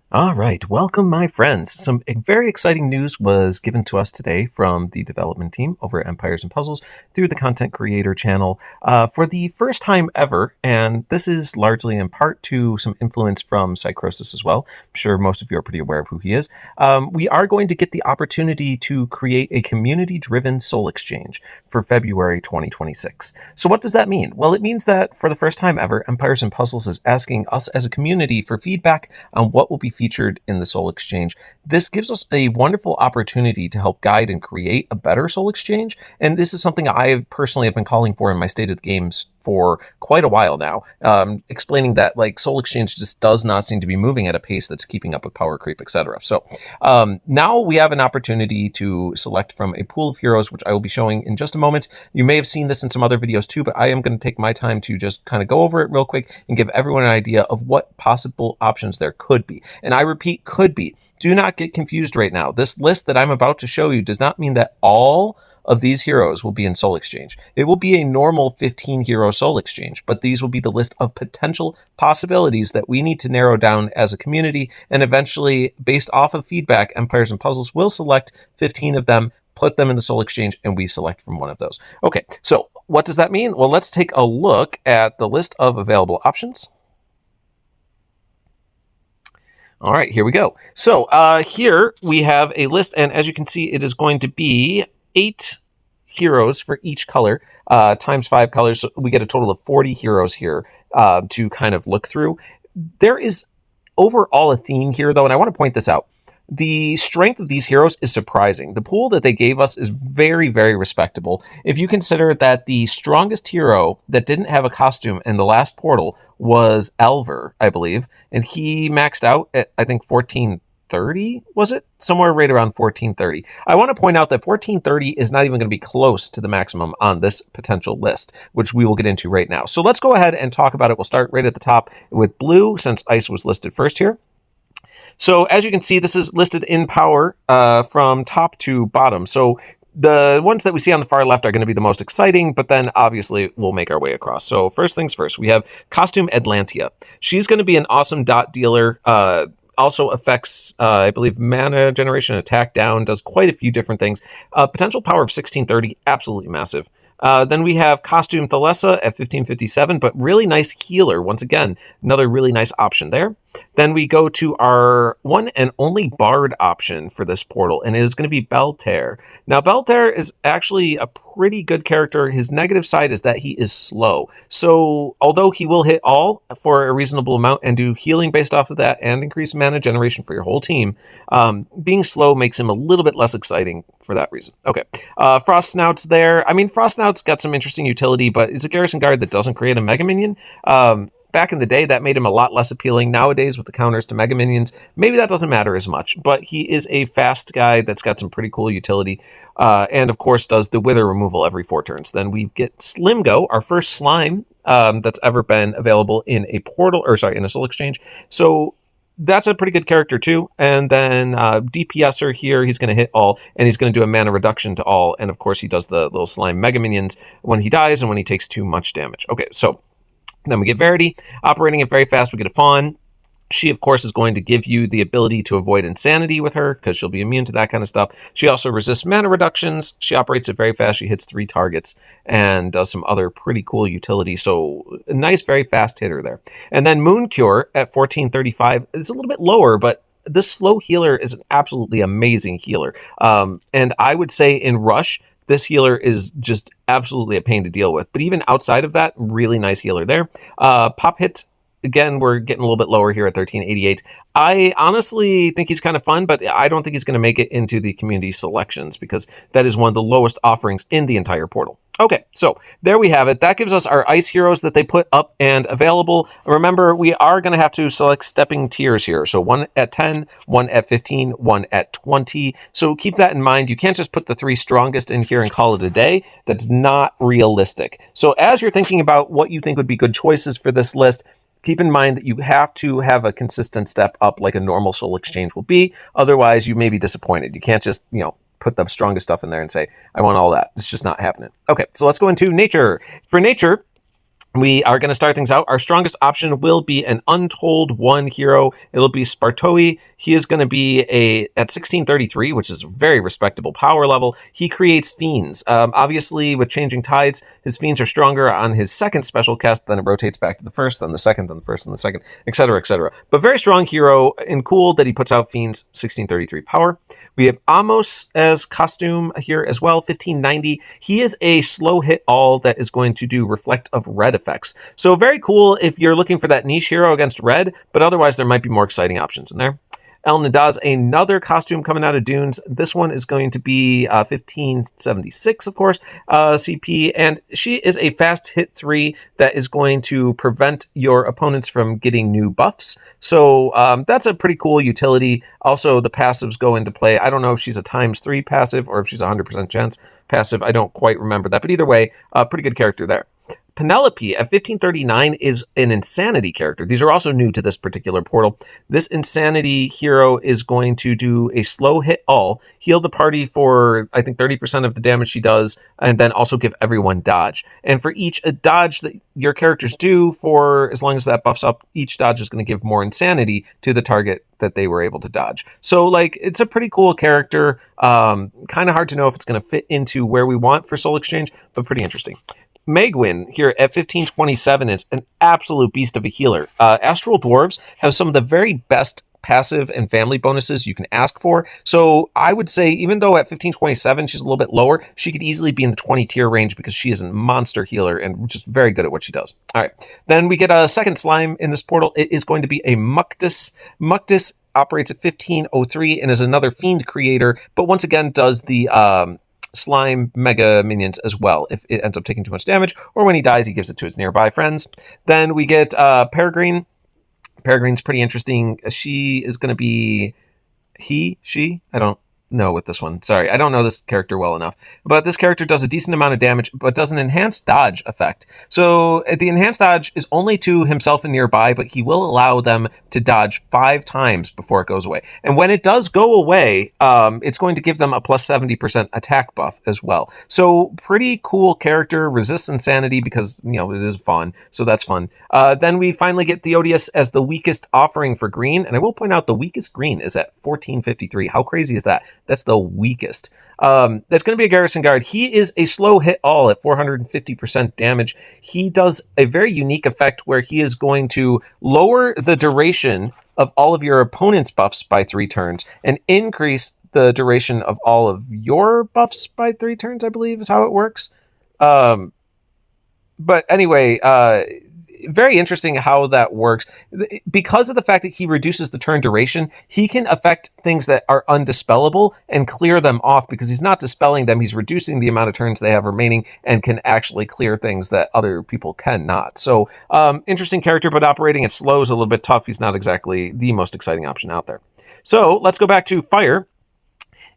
All right, welcome, my friends. Some very exciting news was given to us today from the development team over at Empires and Puzzles through the Content Creator channel for the first time ever. And this is largely in part to some influence from Psychrosis as well. I'm sure most of you are pretty aware of who he is. We are going to get the opportunity to create a community-driven soul exchange for February 2026. So what does that mean? Well, it means that for the first time ever, Empires and Puzzles is asking us as a community for feedback on what will be featured in the Soul Exchange. This gives us a wonderful opportunity to help guide and create a better Soul Exchange, and this is something I personally have been calling for in my State of the Games for quite a while now, explaining that like Soul Exchange just does not seem to be moving at a pace that's keeping up with power creep, etc. So now we have an opportunity to select from a pool of heroes, which I will be showing in just a moment. You may have seen this in some other videos too, but I am going to take my time to just kind of go over it real quick and give everyone an idea of what possible options there could be. And I repeat, could be. Do not get confused right now. This list that I'm about to show you does not mean that all of these heroes will be in Soul Exchange. It will be a normal 15 hero Soul Exchange, but these will be the list of potential possibilities that we need to narrow down as a community, and eventually, based off of feedback, Empires and Puzzles will select 15 of them, put them in the Soul Exchange, and we select from one of those. Okay, so what does that mean? Well, let's take a look at the list of available options. All right, here we go. So here we have a list, and as you can see, it is going to be 8 heroes for each color, times 5 colors. So we get a total of 40 heroes here to kind of look through. There is overall a theme here, though, and I want to point this out. The strength of these heroes is surprising. The pool that they gave us is very, very respectable. If you consider that the strongest hero that didn't have a costume in the last portal was Elver, I believe, and he maxed out at, I think, 1430, was it? Somewhere right around 1430. I want to point out that 1430 is not even going to be close to the maximum on this potential list, which we will get into right now. So let's go ahead and talk about it. We'll start right at the top with blue, since ice was listed first here. So as you can see, this is listed in power from top to bottom. So the ones that we see on the far left are going to be the most exciting, but then obviously we'll make our way across. So first things first, we have Costume Atlantia. She's going to be an awesome dot dealer. Also affects, I believe, mana generation, attack down, does quite a few different things. Potential power of 1630, absolutely massive. Then we have Costume Thalessa at 1557, but really nice healer. Once again, another really nice option there. Then we go to our one and only Bard option for this portal, and it is going to be Belter. Now, Belter is actually a pretty good character. His negative side is that he is slow. So, although he will hit all for a reasonable amount and do healing based off of that and increase mana generation for your whole team, being slow makes him a little bit less exciting for that reason. Okay, Frost Snout's there. I mean, Frost Snout's got some interesting utility, but it's a garrison guard that doesn't create a Mega Minion. Back in the day, that made him a lot less appealing. Nowadays, with the counters to Mega Minions, maybe that doesn't matter as much. But he is a fast guy that's got some pretty cool utility. And, of course, does the Wither removal every 4 turns. Then we get Slimgo, our first slime that's ever been available in a portal, or sorry, in a Soul Exchange. So that's a pretty good character, too. And then DPSer here, he's going to hit all, and he's going to do a mana reduction to all. And, of course, he does the little slime Mega Minions when he dies and when he takes too much damage. Okay, so then we get Verity, operating it very fast. We get a Fawn. She, of course, is going to give you the ability to avoid insanity with her because she'll be immune to that kind of stuff. She also resists mana reductions. She operates it very fast. She hits 3 targets and does some other pretty cool utility. So a nice, very fast hitter there. And then Moon Cure at 1435. It's a little bit lower, but this slow healer is an absolutely amazing healer. And I would say in Rush, this healer is just absolutely a pain to deal with. But even outside of that, really nice healer there. Pop Hit, again, we're getting a little bit lower here at 1388. I honestly think he's kind of fun, but I don't think he's going to make it into the community selections because that is one of the lowest offerings in the entire portal. Okay, so there we have it. That gives us our ice heroes that they put up and available. Remember, we are going to have to select stepping tiers here. So one at 10, one at 15, one at 20. So keep that in mind. You can't just put the 3 strongest in here and call it a day. That's not realistic. So as you're thinking about what you think would be good choices for this list, keep in mind that you have to have a consistent step up like a normal Soul Exchange will be. Otherwise, you may be disappointed. You can't just, put the strongest stuff in there and say, I want all that. It's just not happening. Okay, so let's go into nature. For nature, We are going to start things out. Our strongest option will be an Untold 1 hero. It'll be Spartoi. He is going to be at 1633, which is a very respectable power level. He creates fiends. Obviously, with Changing Tides, his fiends are stronger on his second special cast. Then it rotates back to the first, then the second, then the first, then the second, etc., etc. But very strong hero, and cool that he puts out fiends, 1633 power. We have Amos as costume here as well, 1590. He is a slow hit all that is going to do Reflect of Red effects. So very cool if you're looking for that niche hero against red, but otherwise there might be more exciting options in there. El Nadaz, another costume coming out of Dunes. This one is going to be 1576, of course, CP, and she is a fast hit 3 that is going to prevent your opponents from getting new buffs. So that's a pretty cool utility. Also, the passives go into play. I don't know if she's a ×3 passive or if she's a 100% chance passive. I don't quite remember that, but either way, pretty good character there. Penelope at 1539 is an Insanity character. These are also new to this particular portal. This Insanity hero is going to do a slow hit all, heal the party for, I think, 30% of the damage she does, and then also give everyone dodge. And for each dodge that your characters do, for as long as that buffs up, each dodge is going to give more Insanity to the target that they were able to dodge. So, like, it's a pretty cool character. Kind of hard to know if it's going to fit into where we want for Soul Exchange, but pretty interesting. Megwin here at 1527 is an absolute beast of a healer. Astral Dwarves have some of the very best passive and family bonuses you can ask for. So I would say, even though at 1527 she's a little bit lower, she could easily be in the 20 tier range because she is a monster healer and just very good at what she does. All right. Then we get a second slime in this portal. It is going to be a Muktus. Muktus operates at 1503 and is another fiend creator, but once again does the slime mega minions as well if it ends up taking too much damage, or when he dies he gives it to his nearby friends. Then we get Peregrine. Peregrine's pretty interesting. She is going to be she I don't know with this one. Sorry, I don't know this character well enough. But this character does a decent amount of damage, but does an enhanced dodge effect. So the enhanced dodge is only to himself and nearby, but he will allow them to dodge 5 times before it goes away. And when it does go away, it's going to give them a plus 70% attack buff as well. So pretty cool character, resists insanity because, you know, it is fun. So that's fun. Then we finally get Theodius as the weakest offering for green. And I will point out the weakest green is at 1453. How crazy is that? That's the weakest. That's going to be a Garrison Guard. He is a slow hit all at 450% damage. He does a very unique effect where he is going to lower the duration of all of your opponent's buffs by 3 turns and increase the duration of all of your buffs by 3 turns, I believe is how it works. But anyway, very interesting how that works. Because of the fact that he reduces the turn duration, he can affect things that are undispellable and clear them off because he's not dispelling them. He's reducing the amount of turns they have remaining and can actually clear things that other people cannot. So, interesting character, but operating at slow is a little bit tough. He's not exactly the most exciting option out there. So, let's go back to Fire.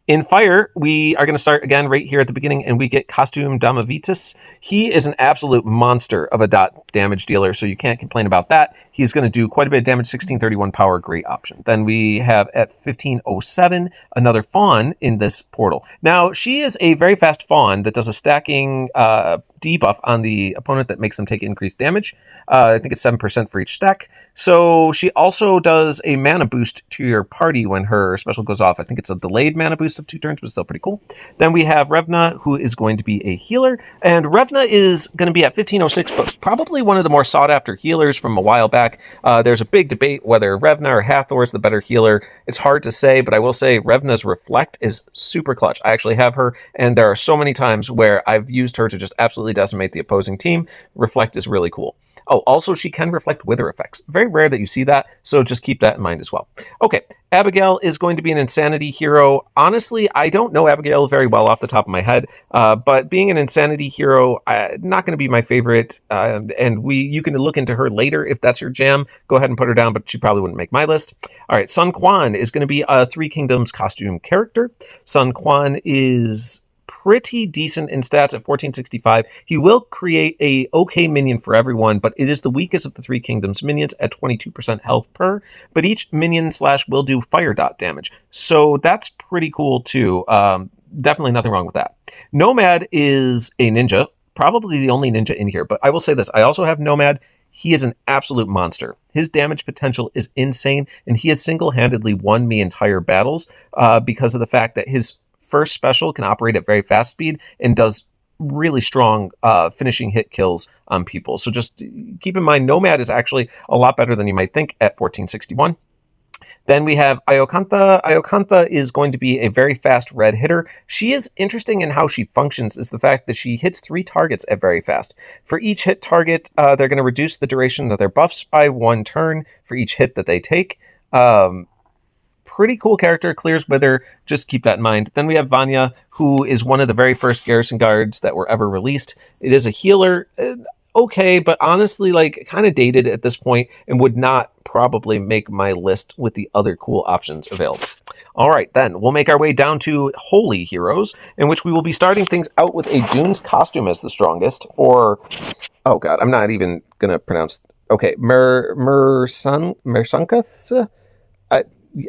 In Fire, we are going to start again right here at the beginning, and we get Costume Damavitus. He is an absolute monster of a dot damage dealer, so you can't complain about that. He's going to do quite a bit of damage, 1631 power, great option. Then we have at 1507 another Fawn in this portal. Now, she is a very fast Fawn that does a stacking debuff on the opponent that makes them take increased damage. I think it's 7% for each stack. So she also does a mana boost to your party when her special goes off. I think it's a delayed mana boost of 2 turns, but still pretty cool. Then we have Revna, who is going to be a healer. And Revna is going to be at 1506, but probably one of the more sought-after healers from a while back. There's a big debate whether Revna or Hathor is the better healer. It's hard to say, but I will say Revna's Reflect is super clutch. I actually have her, and there are so many times where I've used her to just absolutely decimate the opposing team. Reflect is really cool. Oh, also she can reflect wither effects. Very rare that you see that, so just keep that in mind as well. Okay, Abigail is going to be an Insanity hero. Honestly, I don't know Abigail very well off the top of my head, but being an Insanity hero, not going to be my favorite, and you can look into her later if that's your jam. Go ahead and put her down, but she probably wouldn't make my list. All right, Sun Quan is going to be a Three Kingdoms costume character. Sun Quan is pretty decent in stats at 1465. He will create a okay minion for everyone, but it is the weakest of the Three Kingdoms minions at 22% health per, but each minion / will do fire dot damage. So that's pretty cool too. Definitely nothing wrong with that. Nomad is a ninja, probably the only ninja in here. But I will say this, I also have Nomad. He is an absolute monster. His damage potential is insane, and he has single-handedly won me entire battles because of the fact that his first special can operate at very fast speed and does really strong finishing hit kills on people. So just keep in mind, Nomad is actually a lot better than you might think at 1461. Then we have Iokantha. Iokantha is going to be a very fast red hitter. She is interesting in how she functions is the fact that she hits 3 targets at very fast. For each hit target, they're going to reduce the duration of their buffs by 1 turn for each hit that they take. Pretty cool character, clears wither, just keep that in mind. Then we have Vanya, who is one of the very first garrison guards that were ever released. It is a healer. Okay, but honestly, like, kind of dated at this point and would not probably make my list with the other cool options available. All right, then we'll make our way down to Holy Heroes, in which we will be starting things out with a Dunes costume as the strongest for, oh god, I'm not even gonna pronounce, okay, Mersunkath?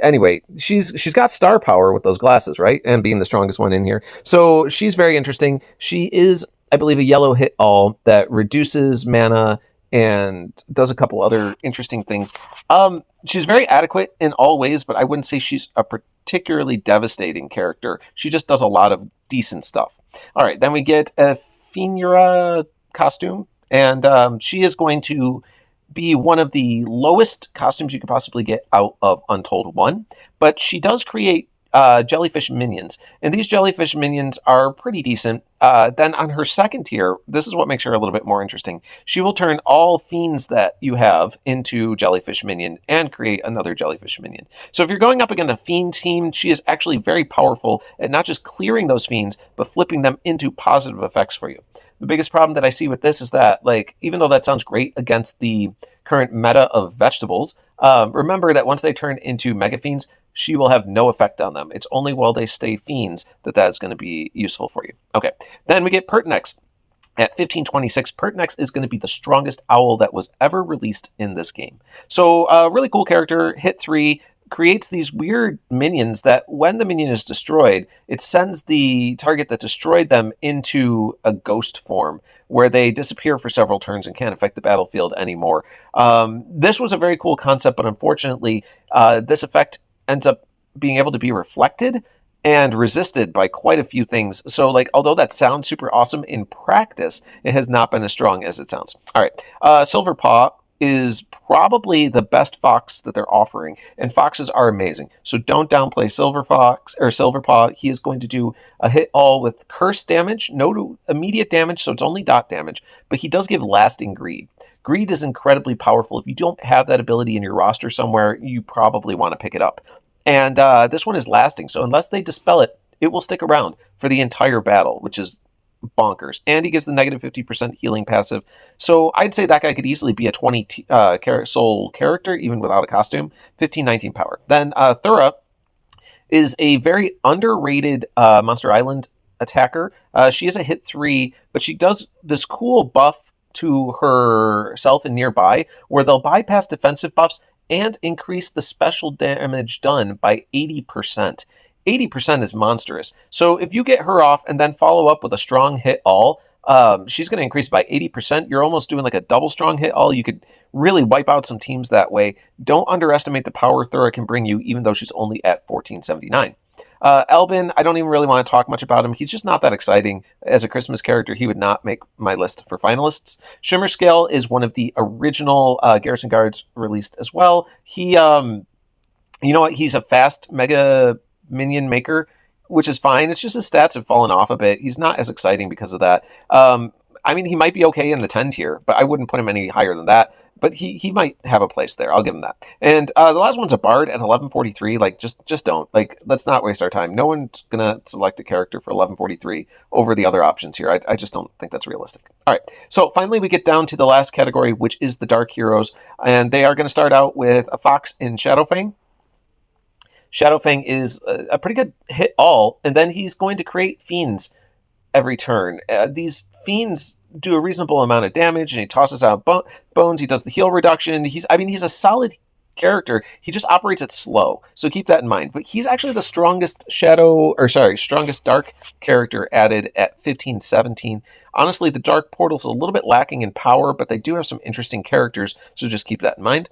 Anyway, she's got star power with those glasses, right? And being the strongest one in here. So she's very interesting. She is, I believe, a yellow hit all that reduces mana and does a couple other interesting things. She's very adequate in all ways, but I wouldn't say she's a particularly devastating character. She just does a lot of decent stuff. All right, then we get a Finura costume, and she is going to be one of the lowest costumes you could possibly get out of Untold 1, but she does create jellyfish minions, and these jellyfish minions are pretty decent. Then on her second tier, this is what makes her a little bit more interesting. She will turn all fiends that you have into jellyfish minion and create another jellyfish minion. So if you're going up against a fiend team, she is actually very powerful at not just clearing those fiends, but flipping them into positive effects for you. The biggest problem that I see with this is that, like, even though that sounds great against the current meta of vegetables, remember that once they turn into mega fiends, she will have no effect on them. It's only while they stay fiends that that's going to be useful for you. Okay, then we get Pertinax. At 1526, Pertinax is going to be the strongest owl that was ever released in this game. So, really cool character, hit 3, creates these weird minions that when the minion is destroyed, it sends the target that destroyed them into a ghost form where they disappear for several turns and can't affect the battlefield anymore. This was a very cool concept, but unfortunately, this effect ends up being able to be reflected and resisted by quite a few things. So, like, although that sounds super awesome in practice, it has not been as strong as it sounds. All right, Silverpaw is probably the best fox that they're offering, and foxes are amazing. So don't downplay Silverpaw. He is going to do a hit all with curse damage, no immediate damage, so it's only dot damage, but he does give lasting greed. Greed is incredibly powerful. If you don't have that ability in your roster somewhere, you probably want to pick it up. And this one is lasting, so unless they dispel it, it will stick around for the entire battle, which is bonkers. And he gives the negative 50% healing passive. So I'd say that guy could easily be a 20 soul character, even without a costume. 1519 power. Then Thura is a very underrated Monster Island attacker. She is a hit 3, but she does this cool buff to herself and nearby, where they'll bypass defensive buffs and increase the special damage done by 80%. 80% is monstrous. So if you get her off and then follow up with a strong hit all, she's going to increase by 80%. You're almost doing like a double strong hit all. You could really wipe out some teams that way. Don't underestimate the power Thura can bring you, even though she's only at 1479. Elbin, I don't even really want to talk much about him. He's just not that exciting. As a Christmas character, he would not make my list for finalists. Shimmer Scale is one of the original Garrison Guards released as well. He, you know what? He's a fast mega minion maker, which is fine. It's just his stats have fallen off a bit. He's not as exciting because of that. I mean, he might be okay in the 10 tier, but I wouldn't put him any higher than that. But he might have a place there. I'll give him that. And the last one's a Bard at 1143. Like, just don't. Like, let's not waste our time. No one's going to select a character for 1143 over the other options here. I just don't think that's realistic. All right. So finally, we get down to the last category, which is the Dark Heroes. And they are going to start out with a Fox in Shadowfang. Shadowfang is a pretty good hit all. And then he's going to create fiends every turn. These fiends do a reasonable amount of damage, and he tosses out bones. He does the heal reduction. He's a solid character, he just operates it slow. So keep that in mind. But he's actually the strongest strongest dark character added at 1517. Honestly, the Dark Portal's a little bit lacking in power, but they do have some interesting characters, so just keep that in mind.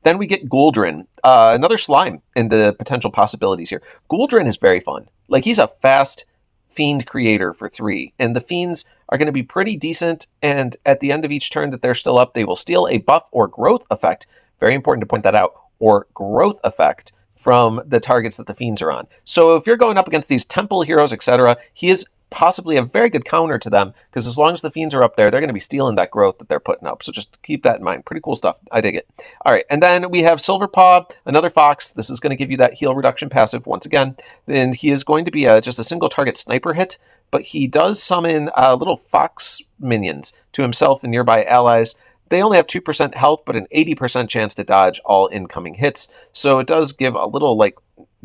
Then we get Gouldren, another slime in the potential possibilities here. Gouldren is very fun. Like, he's a fast fiend creator for 3, and the fiends are going to be pretty decent, and at the end of each turn that they're still up, they will steal a buff or growth effect. Very important to point that out, or growth effect from the targets that the fiends are on. So if you're going up against these temple heroes, etc., he is possibly a very good counter to them, because as long as the fiends are up there, they're going to be stealing that growth that they're putting up. So just keep that in mind. Pretty cool stuff. I dig it. All right, and then we have Silverpaw, another fox. This is going to give you that heal reduction passive once again. And he is going to be just a single target sniper hit, but he does summon little fox minions to himself and nearby allies. They only have 2% health, but an 80% chance to dodge all incoming hits. So it does give a little, like,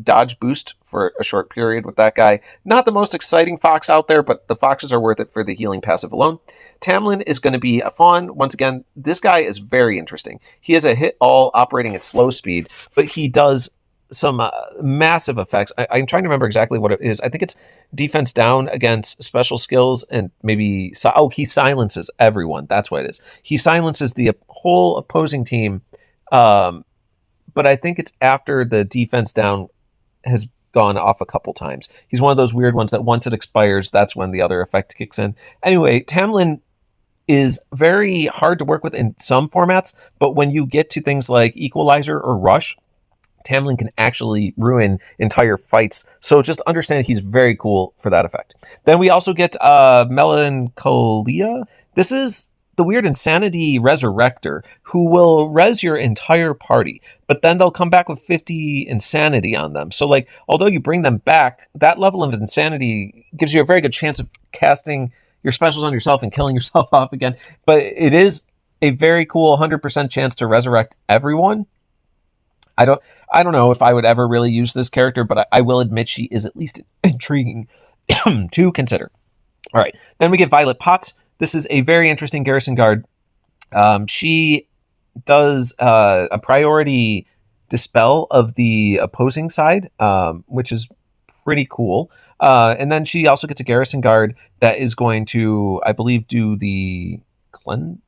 dodge boost for a short period with that guy. Not the most exciting fox out there, but the foxes are worth it for the healing passive alone. Tamlin is going to be a fawn. Once again, this guy is very interesting. He has a hit all operating at slow speed, but he does some massive effects. I'm trying to remember exactly what it is. I think it's defense down against special skills, and maybe he silences everyone. That's what it is. He silences the whole opposing team, but I think it's after the defense down has gone off a couple times. He's one of those weird ones that once it expires, that's when the other effect kicks in. Anyway, Tamlin is very hard to work with in some formats, but when you get to things like Equalizer or Rush, Tamlin can actually ruin entire fights. So just understand he's very cool for that effect. Then we also get Melancholia. This is the weird Insanity Resurrector, who will res your entire party, but then they'll come back with 50 Insanity on them. So, like, although you bring them back, that level of Insanity gives you a very good chance of casting your specials on yourself and killing yourself off again. But it is a very cool 100% chance to resurrect everyone. I don't know if I would ever really use this character, but I will admit she is at least intriguing to consider. All right, then we get Violet Potts. This is a very interesting Garrison Guard. She does a priority dispel of the opposing side, which is pretty cool. And then she also gets a Garrison Guard that is going to, I believe, do the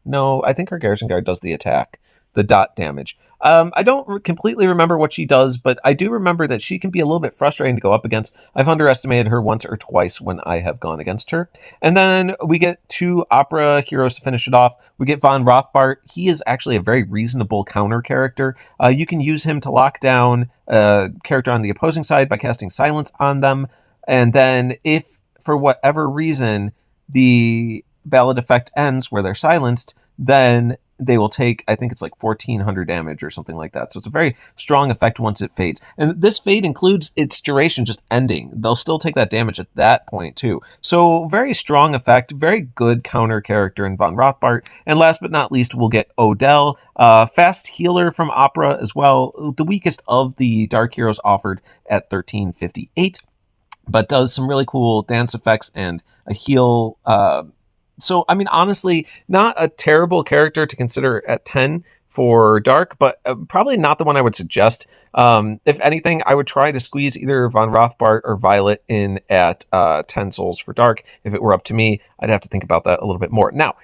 No, I think her Garrison Guard does the attack, the dot damage. I don't completely remember what she does, but I do remember that she can be a little bit frustrating to go up against. I've underestimated her once or twice when I have gone against her. And then we get 2 opera heroes to finish it off. We get Von Rothbart. He is actually a very reasonable counter character. You can use him to lock down a character on the opposing side by casting silence on them. And then if, for whatever reason, the ballad effect ends where they're silenced, then they will take, I think it's like 1,400 damage or something like that. So it's a very strong effect once it fades. And this fade includes its duration just ending. They'll still take that damage at that point too. So very strong effect, very good counter character in Von Rothbart. And last but not least, we'll get Odell, fast healer from Opera as well. The weakest of the Dark Heroes offered at 1358, but does some really cool dance effects and a heal. So, I mean, honestly, not a terrible character to consider at 10 for Dark, but probably not the one I would suggest. If anything, I would try to squeeze either Von Rothbart or Violet in at 10 souls for Dark. If it were up to me, I'd have to think about that a little bit more. Now,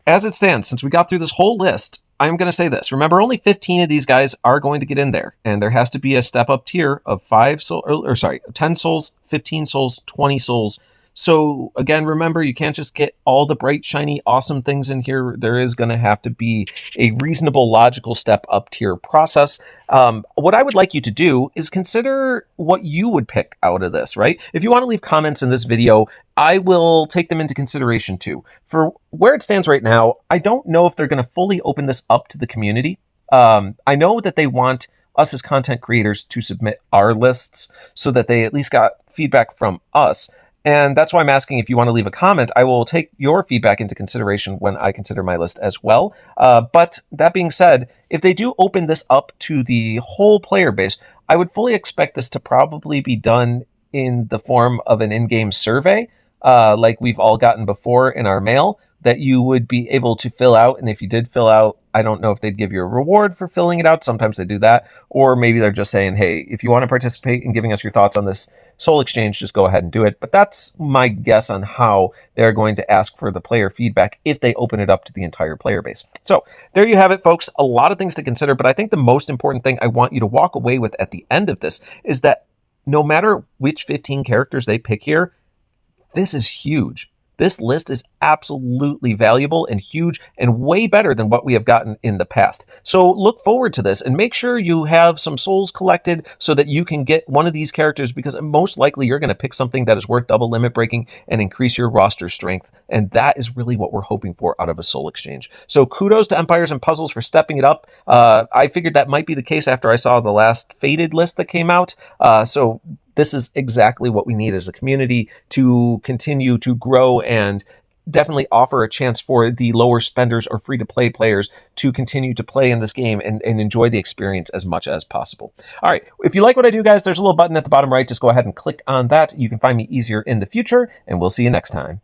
as it stands, since we got through this whole list, I'm going to say this. Remember, only 15 of these guys are going to get in there, and there has to be a step-up tier of 10 souls, 15 souls, 20 souls. So again, remember, you can't just get all the bright, shiny, awesome things in here. There is going to have to be a reasonable, logical step up tier process. What I would like you to do is consider what you would pick out of this, right? If you want to leave comments in this video, I will take them into consideration too. For where it stands right now, I don't know if they're going to fully open this up to the community. I know that they want us as content creators to submit our lists so that they at least got feedback from us. And that's why I'm asking if you want to leave a comment. I will take your feedback into consideration when I consider my list as well. But that being said, if they do open this up to the whole player base, I would fully expect this to probably be done in the form of an in-game survey, like we've all gotten before in our mail, that you would be able to fill out. And if you did fill out I don't know if they'd give you a reward for filling it out. Sometimes they do that. Or maybe they're just saying, hey, if you want to participate in giving us your thoughts on this Soul Exchange, just go ahead and do it. But that's my guess on how they're going to ask for the player feedback if they open it up to the entire player base. So there you have it, folks. A lot of things to consider, but I think the most important thing I want you to walk away with at the end of this is that no matter which 15 characters they pick here, this is huge. This list is absolutely valuable and huge and way better than what we have gotten in the past. So look forward to this and make sure you have some souls collected so that you can get one of these characters, because most likely you're going to pick something that is worth double limit breaking and increase your roster strength. And that is really what we're hoping for out of a Soul Exchange. So kudos to Empires and Puzzles for stepping it up. I figured that might be the case after I saw the last Fated list that came out. So this is exactly what we need as a community to continue to grow and definitely offer a chance for the lower spenders or free-to-play players to continue to play in this game and enjoy the experience as much as possible. All right, if you like what I do, guys, there's a little button at the bottom right. Just go ahead and click on that. You can find me easier in the future, and we'll see you next time.